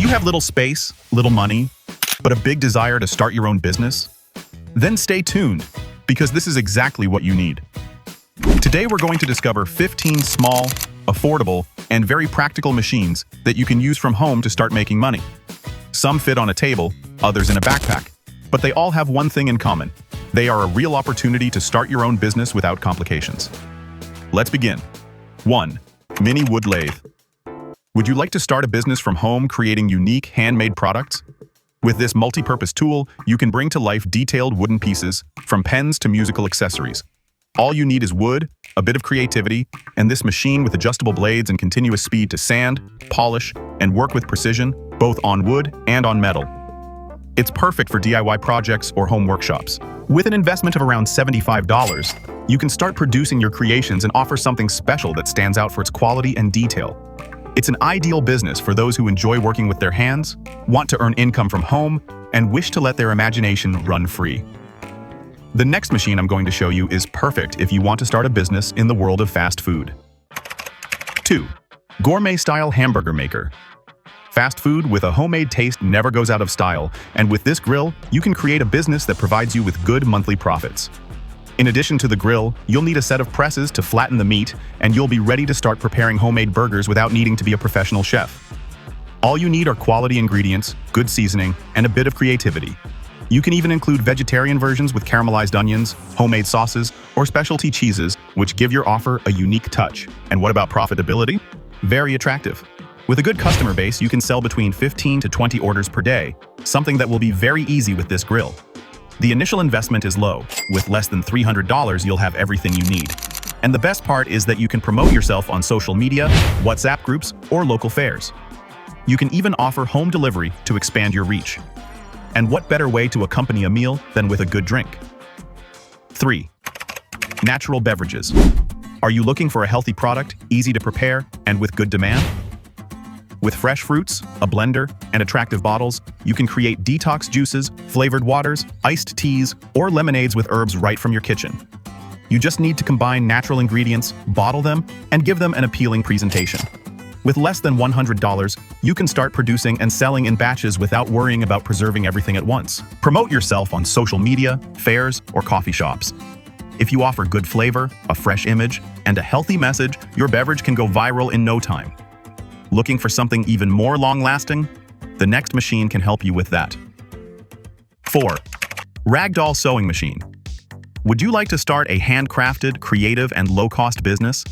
you have little space, little money, but a big desire to start your own business? Then stay tuned, because this is exactly what you need. Today we're going to discover 15 small, affordable, and very practical machines that you can use from home to start making money. Some fit on a table, others in a backpack, but they all have one thing in common. They are a real opportunity to start your own business without complications. Let's begin. 1. Mini wood lathe. Would you like to start a business from home creating unique handmade products? With this multi-purpose tool, you can bring to life detailed wooden pieces, from pens to musical accessories. All you need is wood, a bit of creativity, and this machine with adjustable blades and continuous speed to sand, polish, and work with precision, both on wood and on metal. It's perfect for DIY projects or home workshops. With an investment of around $75, you can start producing your creations and offer something special that stands out for its quality and detail. It's an ideal business for those who enjoy working with their hands, want to earn income from home, and wish to let their imagination run free. The next machine I'm going to show you is perfect if you want to start a business in the world of fast food. 2. Gourmet-style hamburger maker. Fast food with a homemade taste never goes out of style, and with this grill, you can create a business that provides you with good monthly profits. In addition to the grill, you'll need a set of presses to flatten the meat, and you'll be ready to start preparing homemade burgers without needing to be a professional chef. All you need are quality ingredients, good seasoning, and a bit of creativity. You can even include vegetarian versions with caramelized onions, homemade sauces, or specialty cheeses, which give your offer a unique touch. And what about profitability? Very attractive. With a good customer base, you can sell between 15 to 20 orders per day, something that will be very easy with this grill. The initial investment is low. With less than $300, you'll have everything you need. And the best part is that you can promote yourself on social media, WhatsApp groups, or local fairs. You can even offer home delivery to expand your reach. And what better way to accompany a meal than with a good drink? 3. Natural beverages. Are you looking for a healthy product, easy to prepare, and with good demand? With fresh fruits, a blender, and attractive bottles, you can create detox juices, flavored waters, iced teas, or lemonades with herbs right from your kitchen. You just need to combine natural ingredients, bottle them, and give them an appealing presentation. With less than $100, you can start producing and selling in batches without worrying about preserving everything at once. Promote yourself on social media, fairs, or coffee shops. If you offer good flavor, a fresh image, and a healthy message, your beverage can go viral in no time. Looking for something even more long-lasting? The next machine can help you with that. 4. Ragdoll sewing machine. Would you like to start a handcrafted, creative, and low-cost business?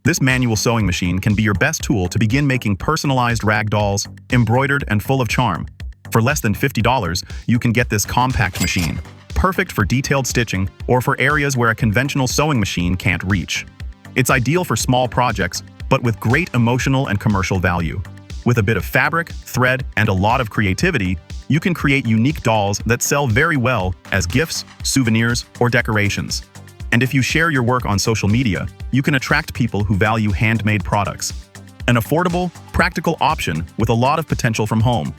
This manual sewing machine can be your best tool to begin making personalized ragdolls, embroidered and full of charm. For less than $50, you can get this compact machine, perfect for detailed stitching or for areas where a conventional sewing machine can't reach. It's ideal for small projects, but with great emotional and commercial value. With a bit of fabric, thread, and a lot of creativity, you can create unique dolls that sell very well as gifts, souvenirs, or decorations. And if you share your work on social media, you can attract people who value handmade products. An affordable, practical option with a lot of potential from home.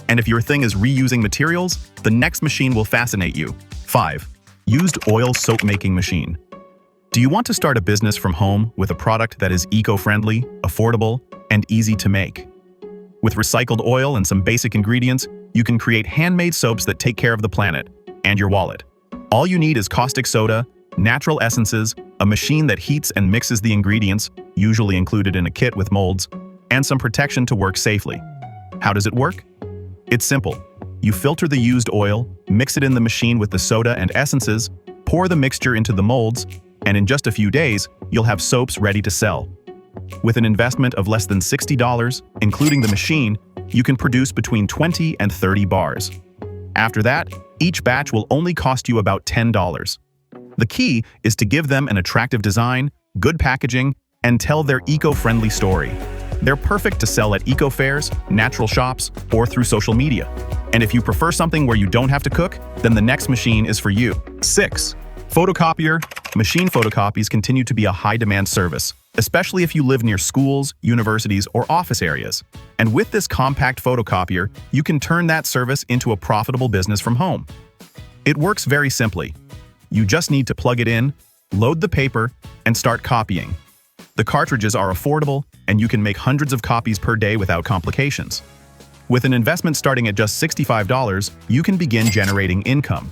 And if your thing is reusing materials, the next machine will fascinate you. 5. Used oil soap making machine. Do you want to start a business from home with a product that is eco-friendly, affordable, and easy to make? With recycled oil and some basic ingredients, you can create handmade soaps that take care of the planet and your wallet. All you need is caustic soda, natural essences, a machine that heats and mixes the ingredients, usually included in a kit with molds, and some protection to work safely. How does it work? It's simple. You filter the used oil, mix it in the machine with the soda and essences, pour the mixture into the molds, and in just a few days, you'll have soaps ready to sell. With an investment of less than $60, including the machine, you can produce between 20 and 30 bars. After that, each batch will only cost you about $10. The key is to give them an attractive design, good packaging, and tell their eco-friendly story. They're perfect to sell at eco-fairs, natural shops, or through social media. And if you prefer something where you don't have to cook, then the next machine is for you. 6. Photocopier. Machine photocopies continue to be a high-demand service, especially if you live near schools, universities, or office areas. And with this compact photocopier, you can turn that service into a profitable business from home. It works very simply. You just need to plug it in, load the paper, and start copying. The cartridges are affordable, and you can make hundreds of copies per day without complications. With an investment starting at just $65, you can begin generating income.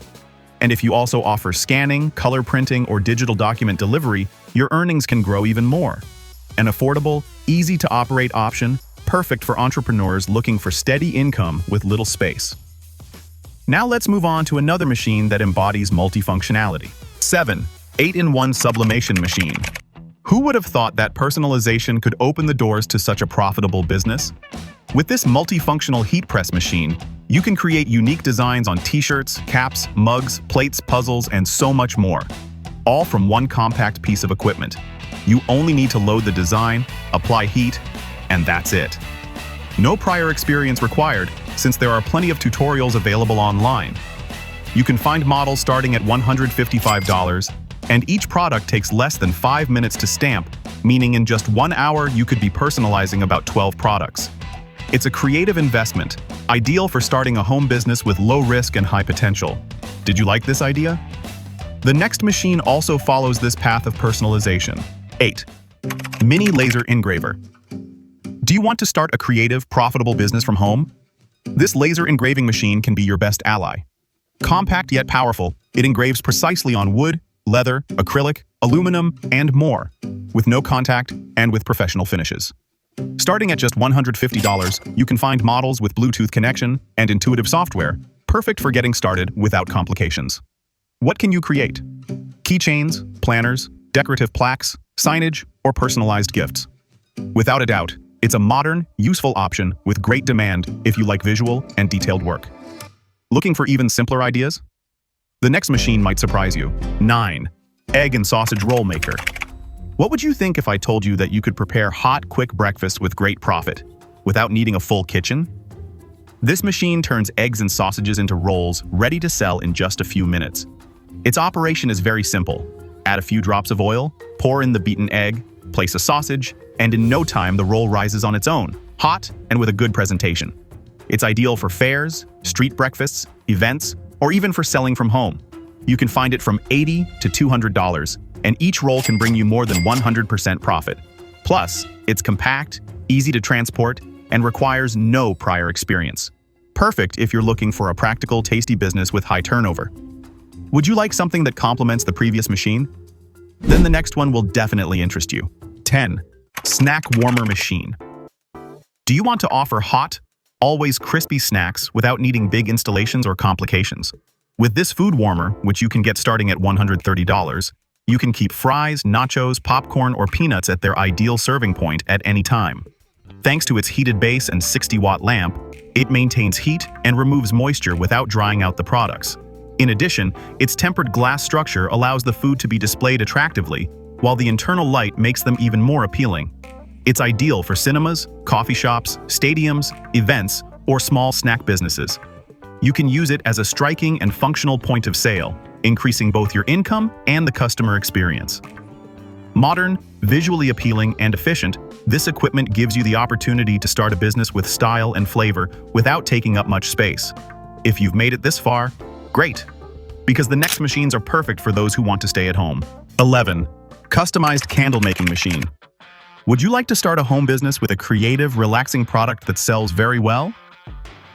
And if you also offer scanning, color printing, or digital document delivery, your earnings can grow even more. An affordable, easy-to-operate option, perfect for entrepreneurs looking for steady income with little space. Now let's move on to another machine that embodies multifunctionality. 7. 8-in-1 sublimation machine. Who would have thought that personalization could open the doors to such a profitable business? With this multifunctional heat press machine, you can create unique designs on t-shirts, caps, mugs, plates, puzzles, and so much more, all from one compact piece of equipment. You only need to load the design, apply heat, and that's it. No prior experience required, since there are plenty of tutorials available online. You can find models starting at $155, and each product takes less than 5 minutes to stamp, meaning in just 1 hour you could be personalizing about 12 products. It's a creative investment, ideal for starting a home business with low risk and high potential. Did you like this idea? The next machine also follows this path of personalization. 8. Mini laser engraver. Do you want to start a creative, profitable business from home? This laser engraving machine can be your best ally. Compact yet powerful, it engraves precisely on wood, leather, acrylic, aluminum, and more, with no contact and with professional finishes. Starting at just $150, you can find models with Bluetooth connection and intuitive software, perfect for getting started without complications. What can you create? Keychains, planners, decorative plaques, signage, or personalized gifts? Without a doubt, it's a modern, useful option with great demand if you like visual and detailed work. Looking for even simpler ideas? The next machine might surprise you. 9. Egg and sausage roll maker. What would you think if I told you that you could prepare hot, quick breakfast with great profit, without needing a full kitchen? This machine turns eggs and sausages into rolls ready to sell in just a few minutes. Its operation is very simple. Add a few drops of oil, pour in the beaten egg, place a sausage, and in no time the roll rises on its own, hot and with a good presentation. It's ideal for fairs, street breakfasts, events, or even for selling from home. You can find it from $80 to $200, and each roll can bring you more than 100% profit. Plus, it's compact, easy to transport, and requires no prior experience. Perfect if you're looking for a practical, tasty business with high turnover. Would you like something that complements the previous machine? Then the next one will definitely interest you. 10. Snack warmer machine. Do you want to offer hot, always crispy snacks without needing big installations or complications? With this food warmer, which you can get starting at $130, you can keep fries, nachos, popcorn, or peanuts at their ideal serving point at any time. Thanks to its heated base and 60-watt lamp, it maintains heat and removes moisture without drying out the products. In addition, its tempered glass structure allows the food to be displayed attractively, while the internal light makes them even more appealing. It's ideal for cinemas, coffee shops, stadiums, events, or small snack businesses. You can use it as a striking and functional point of sale, increasing both your income and the customer experience. Modern, visually appealing, and efficient, this equipment gives you the opportunity to start a business with style and flavor without taking up much space. If you've made it this far, great, because the next machines are perfect for those who want to stay at home. 11. Customized candle making machine. Would you like to start a home business with a creative, relaxing product that sells very well?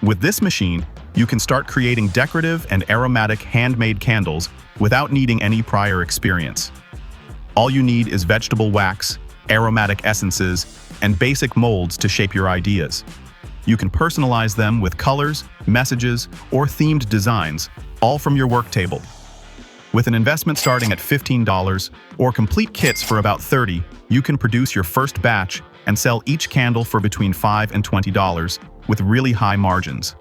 With this machine, you can start creating decorative and aromatic handmade candles without needing any prior experience. All you need is vegetable wax, aromatic essences, and basic molds to shape your ideas. You can personalize them with colors, messages, or themed designs, all from your work table. With an investment starting at $15 or complete kits for about $30, you can produce your first batch and sell each candle for between $5 and $20 with really high margins.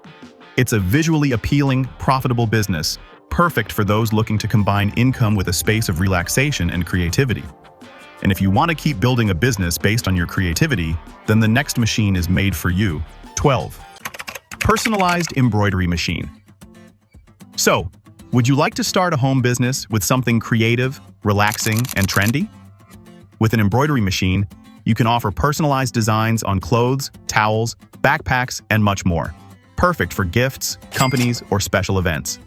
It's a visually appealing, profitable business, perfect for those looking to combine income with a space of relaxation and creativity. And if you want to keep building a business based on your creativity, then the next machine is made for you. 12. Personalized embroidery machine. So, would you like to start a home business with something creative, relaxing, and trendy? With an embroidery machine, you can offer personalized designs on clothes, towels, backpacks, and much more. Perfect for gifts, companies, or special events.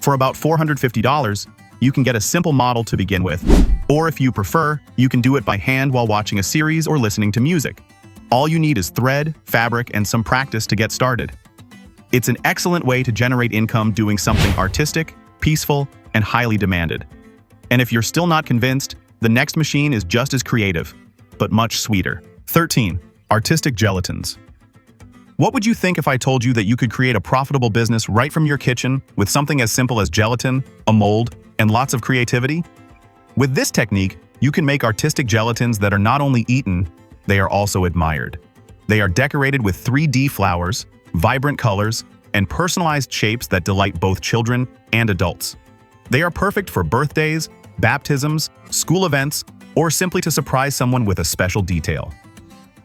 For about $450, you can get a simple model to begin with. Or if you prefer, you can do it by hand while watching a series or listening to music. All you need is thread, fabric, and some practice to get started. It's an excellent way to generate income doing something artistic, peaceful, and highly demanded. And if you're still not convinced, the next machine is just as creative, but much sweeter. 13. Artistic gelatins. What would you think if I told you that you could create a profitable business right from your kitchen with something as simple as gelatin, a mold, and lots of creativity? With this technique, you can make artistic gelatins that are not only eaten, they are also admired. They are decorated with 3D flowers, vibrant colors, and personalized shapes that delight both children and adults. They are perfect for birthdays, baptisms, school events, or simply to surprise someone with a special detail.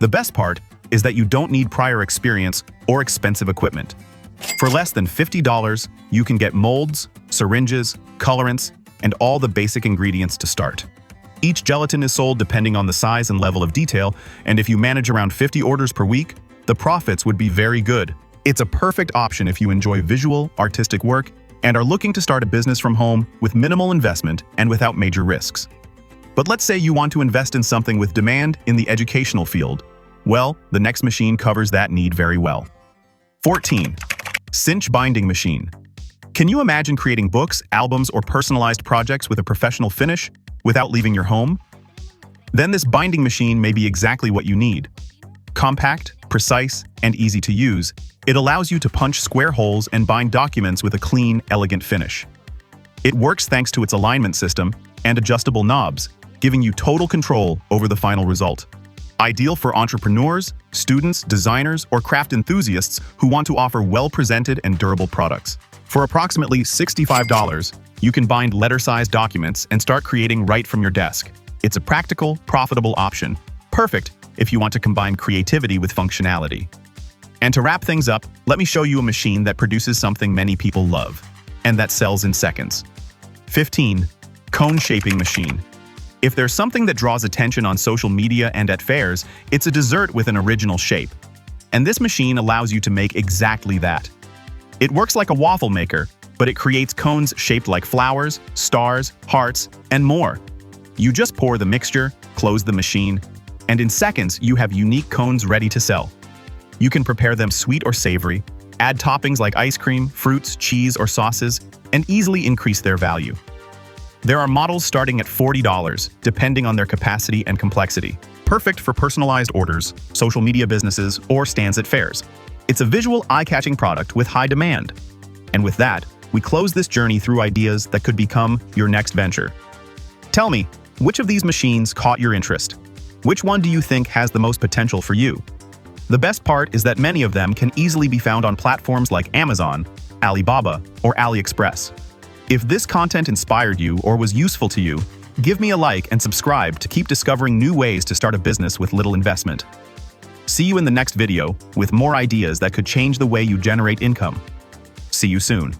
The best part is that you don't need prior experience or expensive equipment. For less than $50, you can get molds, syringes, colorants, and all the basic ingredients to start. Each gelatin is sold depending on the size and level of detail, and if you manage around 50 orders per week, the profits would be very good. It's a perfect option if you enjoy visual, artistic work and are looking to start a business from home with minimal investment and without major risks. But let's say you want to invest in something with demand in the educational field. Well, the next machine covers that need very well. 14. Cinch binding machine. Can you imagine creating books, albums, or personalized projects with a professional finish without leaving your home? Then this binding machine may be exactly what you need. Compact, precise, and easy to use, it allows you to punch square holes and bind documents with a clean, elegant finish. It works thanks to its alignment system and adjustable knobs, giving you total control over the final result. Ideal for entrepreneurs, students, designers, or craft enthusiasts who want to offer well-presented and durable products. For approximately $65, you can bind letter-sized documents and start creating right from your desk. It's a practical, profitable option, perfect if you want to combine creativity with functionality. And to wrap things up, let me show you a machine that produces something many people love, and that sells in seconds. 15. Cone shaping machine. If there's something that draws attention on social media and at fairs, it's a dessert with an original shape. And this machine allows you to make exactly that. It works like a waffle maker, but it creates cones shaped like flowers, stars, hearts, and more. You just pour the mixture, close the machine, and in seconds you have unique cones ready to sell. You can prepare them sweet or savory, add toppings like ice cream, fruits, cheese, or sauces, and easily increase their value. There are models starting at $40, depending on their capacity and complexity. Perfect for personalized orders, social media businesses, or stands at fairs. It's a visual, eye-catching product with high demand. And with that, we close this journey through ideas that could become your next venture. Tell me, which of these machines caught your interest? Which one do you think has the most potential for you? The best part is that many of them can easily be found on platforms like Amazon, Alibaba, or AliExpress. If this content inspired you or was useful to you, give me a like and subscribe to keep discovering new ways to start a business with little investment. See you in the next video with more ideas that could change the way you generate income. See you soon.